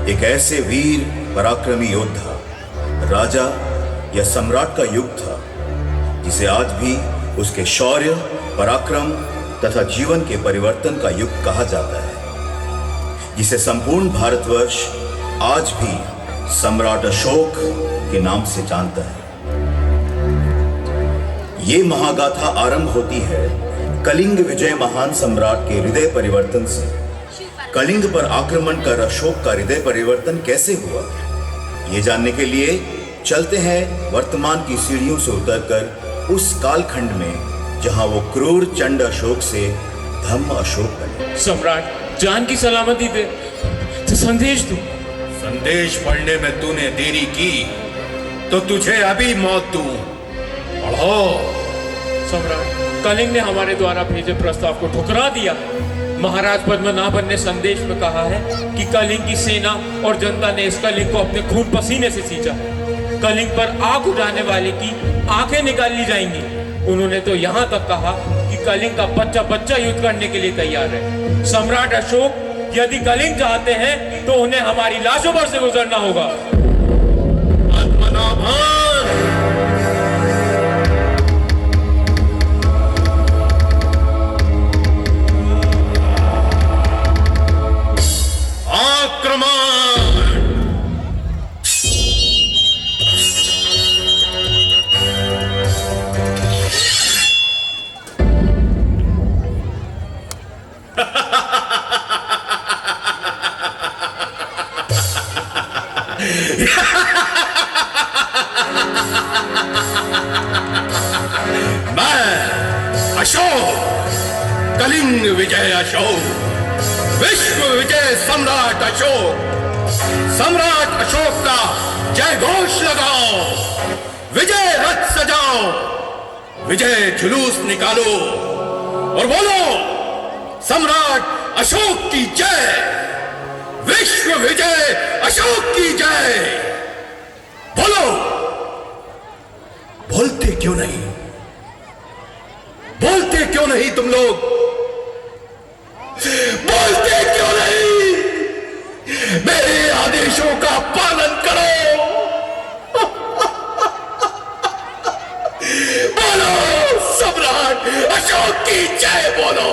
एक ऐसे वीर पराक्रमी योद्धा, राजा या सम्राट का युग था जिसे आज भी उसके शौर्य, पराक्रम तथा जीवन के परिवर्तन का युग कहा जाता है, जिसे संपूर्ण भारतवर्ष आज भी सम्राट अशोक के नाम से जानता है। ये महागाथा आरंभ होती है कलिंग विजय महान सम्राट के हृदय परिवर्तन से। कलिंग पर आक्रमण कर अशोक का हृदय परिवर्तन कैसे हुआ, ये जानने के लिए चलते हैं वर्तमान की सीढ़ियों से उतरकर उस कालखंड में जहां वो क्रूर चंड अशोक से धम्म अशोक बने। सम्राट, जान की सलामती दे, तो संदेश दो। संदेश पढ़ने में तूने देरी की तो तुझे अभी मौत दूं। पढ़ो। सम्राट, कलिंग ने हमारे द्वारा भेजे प्रस्ताव को ठुकरा दिया। महाराज पद्मनाभन ने संदेश में कहा है कि कलिंग की सेना और जनता ने इस कलिंग को अपने खून पसीने से सींचा। कलिंग पर आग उठाने वाले की आंखें निकाल ली जाएंगी। उन्होंने तो यहाँ तक कहा कि कलिंग का बच्चा बच्चा युद्ध करने के लिए तैयार है। सम्राट अशोक, यदि कलिंग चाहते हैं तो उन्हें हमारी लाशों पर से गुजरना होगा। पद्मनाभन, मैं अशोक, कलिंग विजय अशोक, विश्व विजय सम्राट अशोक, सम्राट अशोक का जय घोष लगाओ, विजय रथ सजाओ, विजय जुलूस निकालो और बोलो, सम्राट अशोक की जय, विश्व विजय अशोक की जय। बोलो। बोलते क्यों नहीं? बोलते क्यों नहीं तुम लोग? बोलते क्यों नहीं? मेरे आदेशों का पालन करो। बोलो, सम्राट अशोक की जय बोलो।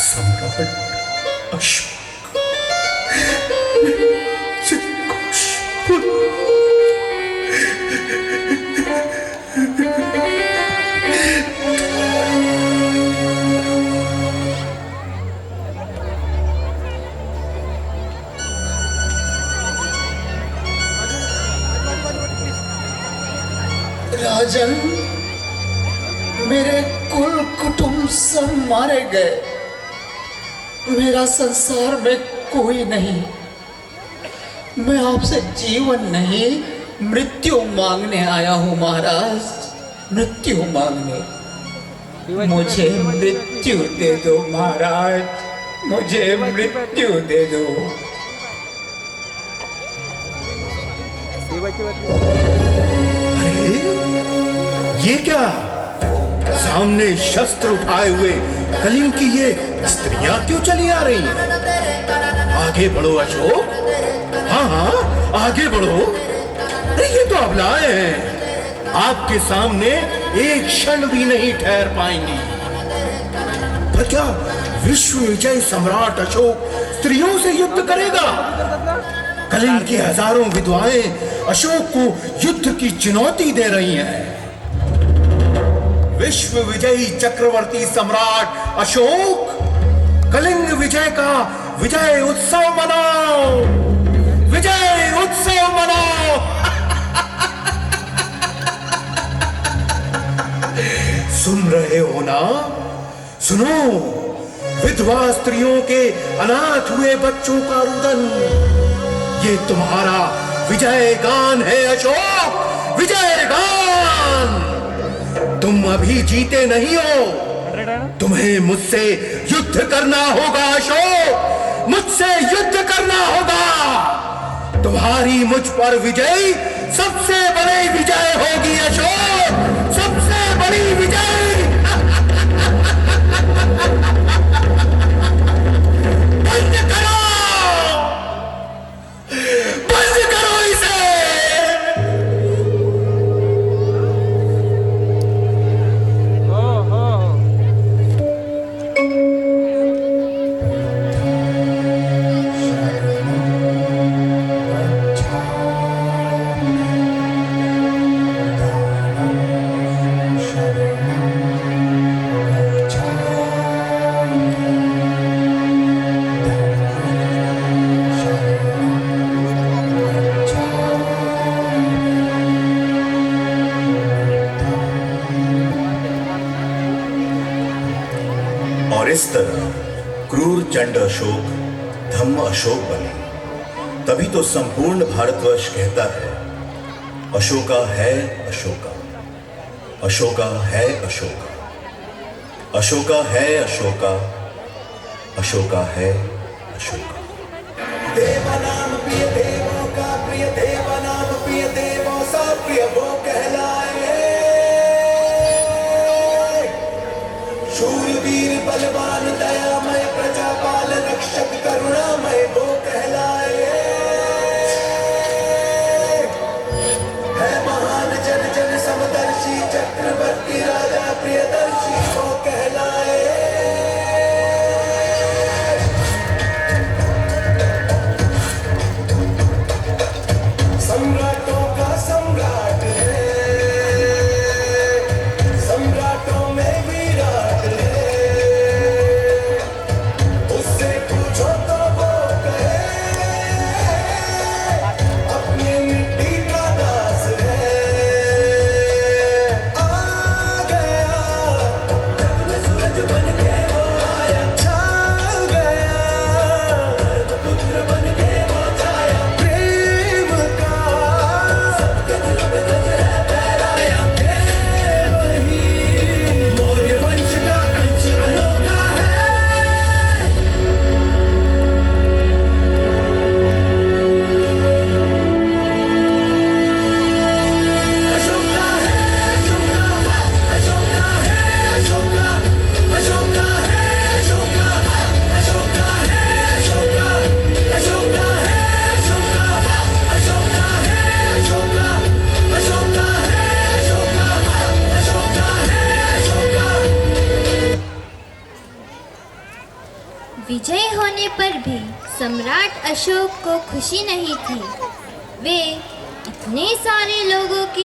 सम्राट अशोक, राजन, मेरे कुल कुटुंब सब मारे गए। मेरा संसार में कोई नहीं। मैं आपसे जीवन नहीं, मृत्यु मांगने आया हूं महाराज, मृत्यु मांगने। मुझे मृत्यु दे दो महाराज, मुझे मृत्यु दे दो। अरे ये क्या? सामने शस्त्र उठाए हुए कलिंग की ये स्त्रियां क्यों चली आ रही हैं? आगे बढ़ो अशोक, हाँ हाँ आगे बढ़ो। अरे ये तो अबलाएं हैं, आपके सामने एक क्षण भी नहीं ठहर पाएंगी। पर क्या विश्व विजय सम्राट अशोक स्त्रियों से युद्ध करेगा? कलिंग की हजारों विधवाएं अशोक को युद्ध की चुनौती दे रही हैं। विश्व विजयी चक्रवर्ती सम्राट अशोक, कलिंग विजय का विजय उत्सव मनाओ, विजय उत्सव मनाओ। सुन रहे हो ना? सुनो, विधवा स्त्रियों के अनाथ हुए बच्चों का रुदन, ये तुम्हारा विजय गान है अशोक, विजय गान। तुम अभी जीते नहीं हो, तुम्हें मुझसे युद्ध करना होगा अशोक, मुझसे युद्ध करना होगा। तुम्हारी मुझ पर विजय सबसे बड़ी विजय होगी अशोक। इस तरह क्रूर चंड अशोक धम्म अशोक बने। तभी तो संपूर्ण भारतवर्ष कहता है अशोका है अशोका, अशोका है अशोका, अशोका है अशोका, अशोका है अशोका। देवनाम प्रिय देवों का प्रिय देवनाम प्रिय देवों सा प्रिय वो कहलाए। शूरवीर बलवान दयामय प्रजापाल रक्षक करुणामय वो कहलाए। है महान जन जन समदर्शी चक्रवर्ती राजा प्रियदर्शी वो कहलाए। सम्राटों का सम्राट है, सम्राटों में विराट है। उससे पूछो तो वो कहे अपनी मिट्टी का दास है। आ गया जग में सूरज बन के वो आया, छा गया पुत्र बन के वो छाया। प्रेम का सबके दिलों में गजरा फहराया। ये वही मौर्य वंश का अंश अनोखा है। अशोका है अशोका, अशोका है अशोका, अशोका है अशोका, अशोका है अशोका, अशोका है अशोका, अशोका है अशोका, अशोका है अशोका, अशोका है अशोका। विजय होने पर भी सम्राट अशोक को खुशी नहीं थी। वे इतने सारे लोगों की